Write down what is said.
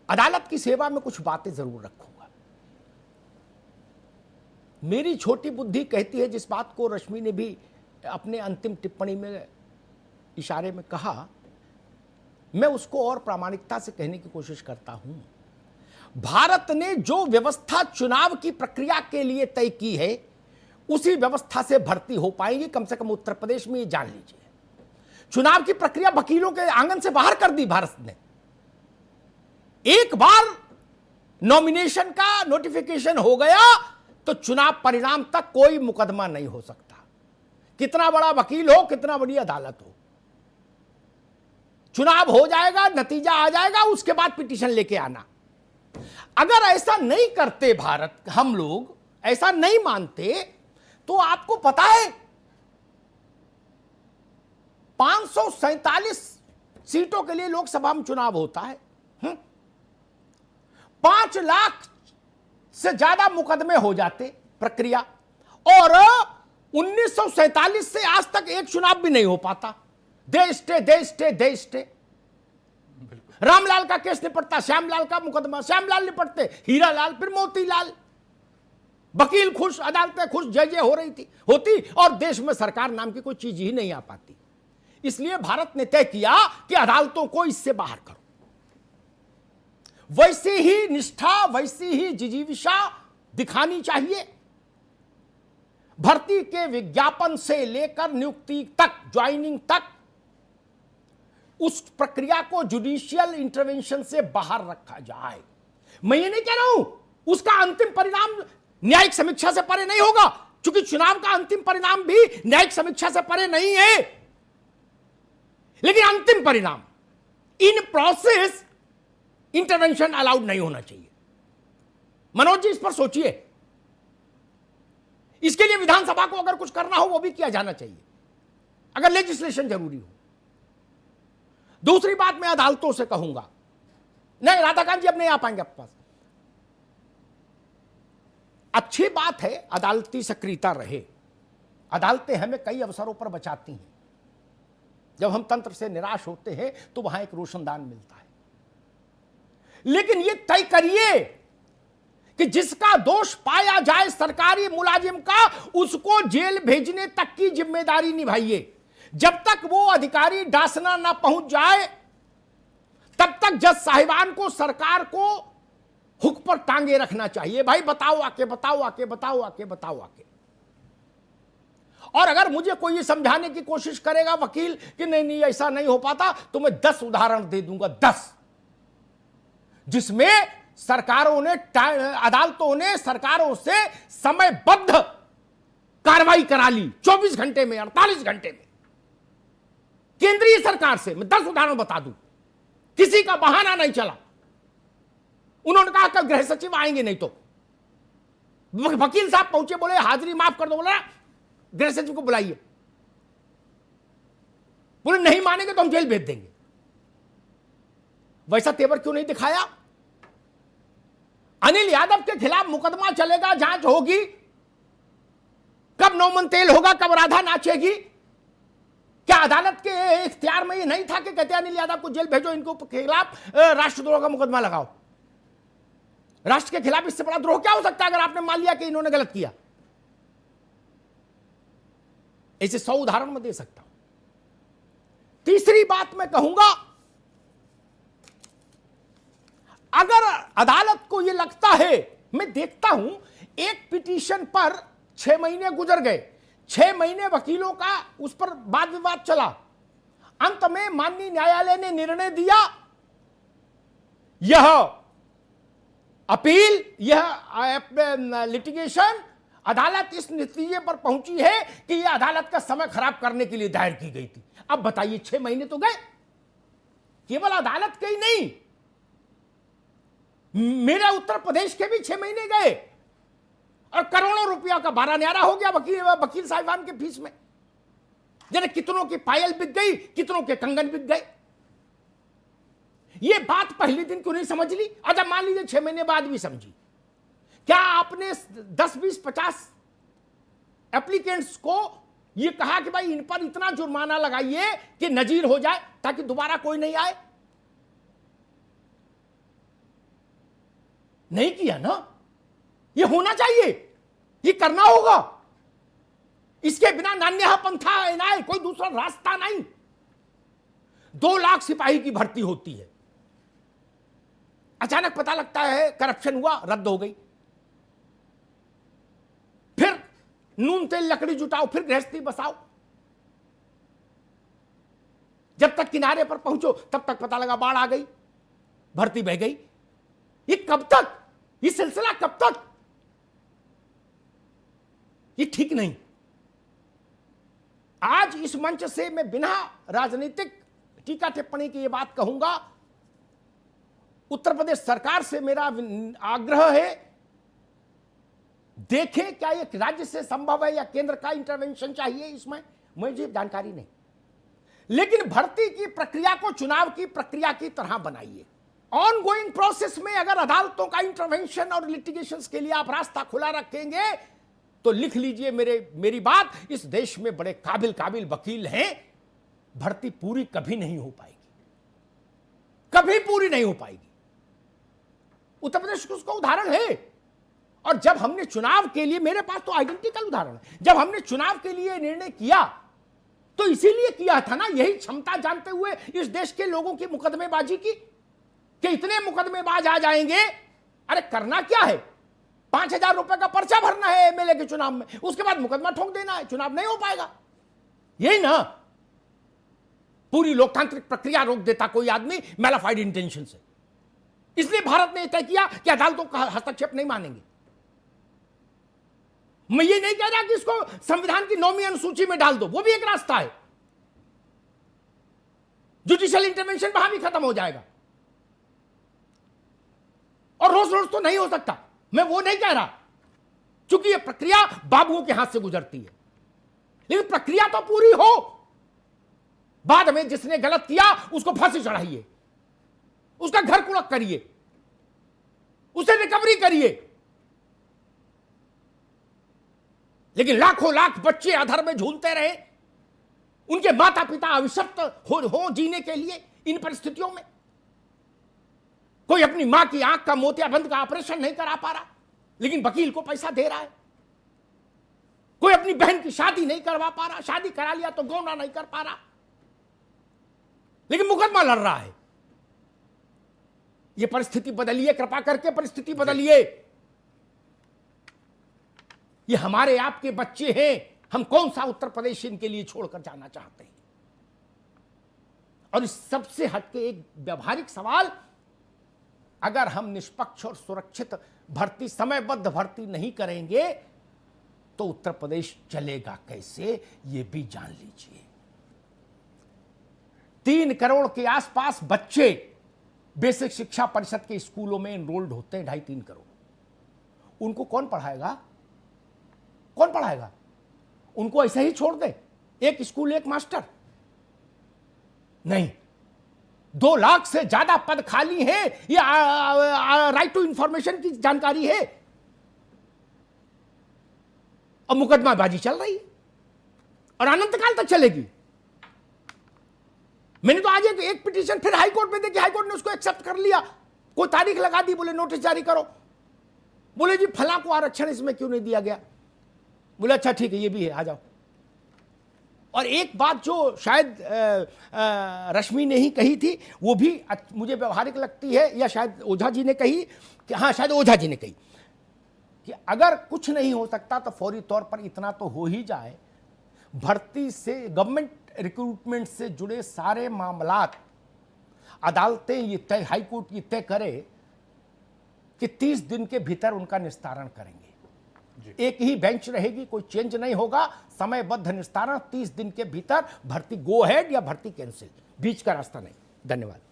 अदालत की सेवा में कुछ बातें जरूर रखूंगा। मेरी छोटी बुद्धि कहती है, जिस बात को रश्मि ने भी अपने अंतिम टिप्पणी में इशारे में कहा, मैं उसको और प्रामाणिकता से कहने की कोशिश करता हूं। भारत ने जो व्यवस्था चुनाव की प्रक्रिया के लिए तय की है, उसी व्यवस्था से भर्ती हो पाएंगी। कम से कम उत्तर प्रदेश में ये जान लीजिए, चुनाव की प्रक्रिया वकीलों के आंगन से बाहर कर दी भारत ने। एक बार नॉमिनेशन का नोटिफिकेशन हो गया तो चुनाव परिणाम तक कोई मुकदमा नहीं हो सकता, कितना बड़ा वकील हो, कितना बड़ी अदालत हो। चुनाव हो जाएगा, नतीजा आ जाएगा, उसके बाद पिटीशन लेके आना। अगर ऐसा नहीं करते भारत, हम लोग ऐसा नहीं मानते, तो आपको पता है 547 सीटों के लिए लोकसभा में चुनाव होता है। 5 लाख से ज्यादा मुकदमे हो जाते प्रक्रिया, और 1947 से आज तक एक चुनाव भी नहीं हो पाता। They stay. रामलाल का केस निपटता, श्यामलाल का मुकदमा, श्यामलाल निपटते, हीरालाल, फिर मोतीलाल। वकील खुश, अदालतें खुश, जय हो रही थी होती, और देश में सरकार नाम की कोई चीज ही नहीं आ पाती। इसलिए भारत ने तय किया कि अदालतों को इससे बाहर करो। वैसी ही निष्ठा, वैसी ही जिजीविषा दिखानी चाहिए। भर्ती के विज्ञापन से लेकर नियुक्ति तक, ज्वाइनिंग तक, उस प्रक्रिया को जुडिशियल इंटरवेंशन से बाहर रखा जाए। मैं ये नहीं कह रहा हूं उसका अंतिम परिणाम न्यायिक समीक्षा से परे नहीं होगा, क्योंकि चुनाव का अंतिम परिणाम भी न्यायिक समीक्षा से परे नहीं है। लेकिन अंतिम परिणाम, इन प्रोसेस इंटरवेंशन अलाउड नहीं होना चाहिए। मनोज जी, इस पर सोचिए। इसके लिए विधानसभा को अगर कुछ करना हो वो भी किया जाना चाहिए, अगर लेजिस्लेशन जरूरी हो। दूसरी बात मैं अदालतों से कहूंगा, नहीं राधाकांत जी अब नहीं आ पाएंगे आपके पास। अच्छी बात है अदालती सक्रियता रहे, अदालतें हमें कई अवसरों पर बचाती हैं। जब हम तंत्र से निराश होते हैं तो वहां एक रोशनदान मिलता है। लेकिन यह तय करिए कि जिसका दोष पाया जाए सरकारी मुलाजिम का, उसको जेल भेजने तक की जिम्मेदारी निभाइए। जब तक वो अधिकारी डासना ना पहुंच जाए, तब तक जज साहिबान को, सरकार को हुक पर टांगे रखना चाहिए। भाई बताओ आके, बताओ आके, बताओ आके, बताओ आके। और अगर मुझे कोई ये समझाने की कोशिश करेगा वकील कि नहीं नहीं ऐसा नहीं हो पाता, तो मैं 10 उदाहरण दे दूंगा, 10, जिसमें सरकारों ने, अदालतों ने सरकारों से समयबद्ध कार्रवाई करा ली 24 घंटे में, 48 घंटे में। केंद्रीय सरकार से मैं 10 उदाहरण बता दूं, किसी का बहाना नहीं चला। उन्होंने कहा कल गृह सचिव आएंगे, नहीं तो वकील साहब पहुंचे, बोले हाजिरी माफ कर दो, बोला गृह सचिव को बुलाइए, बोले नहीं मानेंगे तो हम जेल भेज देंगे। वैसा तेवर क्यों नहीं दिखाया? अनिल यादव के खिलाफ मुकदमा चलेगा, जांच होगी, कब नौमन तेल होगा, कब राधा नाचेगी। क्या अदालत के इख्तियार में ये नहीं था कि कहते अनिल यादव को जेल भेजो, इनको खिलाफ राष्ट्रद्रोह का मुकदमा लगाओ? राष्ट्र के खिलाफ इससे बड़ा द्रोह क्या हो सकता है अगर आपने मान लिया कि इन्होंने गलत किया? ऐसे 100 उदाहरण मैं दे सकता हूं। तीसरी बात मैं कहूंगा, अगर अदालत को यह लगता है, मैं देखता हूं एक पिटीशन पर 6 महीने गुजर गए, 6 महीने वकीलों का उस पर वाद विवाद चला, अंत में माननीय न्यायालय ने निर्णय दिया, यह अपील, यह लिटिगेशन, अदालत इस नतीजे पर पहुंची है कि यह अदालत का समय खराब करने के लिए दायर की गई थी। अब बताइए 6 महीने तो गए, केवल अदालत के ही नहीं, मेरे उत्तर प्रदेश के भी 6 महीने गए, और करोड़ों रुपया का बारह न्यारा हो गया वकील साहिबान के फीस में। जने कितनों की पायल बिक गई, कितनों के कंगन बिक गए। ये बात पहले दिन क्यों नहीं समझ ली? अच्छा मान लीजिए 6 महीने बाद भी समझी, क्या आपने 10, 20, 50 एप्लीकेंट्स को यह कहा कि भाई इन पर इतना जुर्माना लगाइए कि नजीर हो जाए ताकि दोबारा कोई नहीं आए? नहीं किया ना। ये होना चाहिए, ये करना होगा। इसके बिना नान्यः पंथा एनाय, कोई दूसरा रास्ता नहीं। 2 लाख सिपाही की भर्ती होती है, अचानक पता लगता है करप्शन हुआ, रद्द हो गई। फिर नून तेल लकड़ी जुटाओ, फिर गृहस्थी बसाओ। जब तक किनारे पर पहुंचो तब तक पता लगा बाढ़ आ गई, भर्ती बह गई। ये कब तक, ये सिलसिला कब तक? ये ठीक नहीं। आज इस मंच से मैं बिना राजनीतिक टीका टिप्पणी की ये बात कहूंगा, उत्तर प्रदेश सरकार से मेरा आग्रह है, देखें क्या ये राज्य से संभव है या केंद्र का इंटरवेंशन चाहिए इसमें, मुझे जानकारी नहीं। लेकिन भर्ती की प्रक्रिया को चुनाव की प्रक्रिया की तरह बनाइए। ऑन गोइंग प्रोसेस में अगर अदालतों का इंटरवेंशन और लिटिगेशंस के लिए आप रास्ता खुला रखेंगे तो लिख लीजिए मेरी बात, इस देश में बड़े काबिल वकील हैं, भर्ती पूरी कभी नहीं हो पाएगी, कभी पूरी नहीं हो पाएगी। उत्तर प्रदेश का उसका उदाहरण है। और जब हमने चुनाव के लिए, मेरे पास तो आइडेंटिकल उदाहरण है, जब हमने चुनाव के लिए निर्णय किया तो इसीलिए किया था ना, यही क्षमता जानते हुए इस देश के लोगों की मुकदमेबाजी की, कि इतने मुकदमेबाज आ जाएंगे। अरे करना क्या है, 5,000 रुपए का पर्चा भरना है एमएलए के चुनाव में, उसके बाद मुकदमा ठोक देना है, चुनाव नहीं हो पाएगा। यही ना पूरी लोकतांत्रिक प्रक्रिया रोक देता कोई आदमी मैलाफाइड इंटेंशन से। इसलिए भारत ने तय किया कि अदालतों का हस्तक्षेप नहीं मानेंगे। मैं ये नहीं कह रहा कि इसको संविधान की 9वीं अनुसूची में डाल दो, वो भी एक रास्ता है। जुडिशियल इंटरवेंशन वहां भी खत्म हो जाएगा। और रोज रोज तो नहीं हो सकता, मैं वो नहीं कह रहा, क्योंकि ये प्रक्रिया बाबुओं के हाथ से गुजरती है। लेकिन प्रक्रिया तो पूरी हो। बाद में जिसने गलत किया उसको फांसी चढ़ाइए, उसका घर कुड़क करिए, उसे रिकवरी करिए। लेकिन लाखों लाख बच्चे अधर में झूलते रहे, उनके माता पिता अभिशप्त हो जीने के लिए इन परिस्थितियों में। कोई अपनी मां की आंख का मोतियाबिंद का ऑपरेशन नहीं करा पा रहा, लेकिन वकील को पैसा दे रहा है। कोई अपनी बहन की शादी नहीं करवा पा रहा, शादी करा लिया तो गौना नहीं कर पा रहा, लेकिन मुकदमा लड़ रहा है। यह परिस्थिति बदलिए, कृपा करके परिस्थिति बदलिए। ये हमारे आपके बच्चे हैं, हम कौन सा उत्तर प्रदेश इनके लिए छोड़कर जाना चाहते हैं? और इस सबसे हटके एक व्यवहारिक सवाल, अगर हम निष्पक्ष और सुरक्षित भर्ती, समयबद्ध भर्ती नहीं करेंगे तो उत्तर प्रदेश चलेगा कैसे, ये भी जान लीजिए। 3 करोड़ के आसपास बच्चे बेसिक शिक्षा परिषद के स्कूलों में एनरोल्ड होते हैं, 2.5-3 करोड़। उनको कौन पढ़ाएगा? कौन पढ़ाएगा? उनको ऐसे ही छोड़ दे, एक स्कूल एक मास्टर? नहीं, 2 लाख से ज्यादा पद खाली हैं। ये राइट टू इंफॉर्मेशन की जानकारी है। अब मुकदमाबाजी चल रही है और अनंत काल तक चलेगी। मैंने तो आज एक पिटीशन फिर हाई कोर्ट में देखी, हाई कोर्ट ने उसको एक्सेप्ट कर लिया। कोई तारीख लगा दी, बोले नोटिस जारी करो। बोले जी फला को आरक्षण इसमें क्यों नहीं दिया गया? बोले अच्छा ठीक है, ये भी है, आ जाओ। और एक बात जो शायद रश्मि ने ही कही थी, वो भी मुझे व्यवहारिक लगती है, या शायद ओझा जी ने कही, कि हाँ शायद ओझा जी ने कही, कि अगर कुछ नहीं हो सकता तो फौरी तौर पर इतना तो हो ही जाए, भर्ती से, गवर्नमेंट रिक्रूटमेंट से जुड़े सारे मामलात अदालतें ये तय, हाई कोर्ट ये तय करे कि 30 दिन के भीतर उनका निस्तारण करेंगे। एक ही बेंच रहेगी, कोई चेंज नहीं होगा, समयबद्ध निस्तारण 30 दिन के भीतर, भर्ती गो हेड या भर्ती कैंसिल, बीच का रास्ता नहीं। धन्यवाद।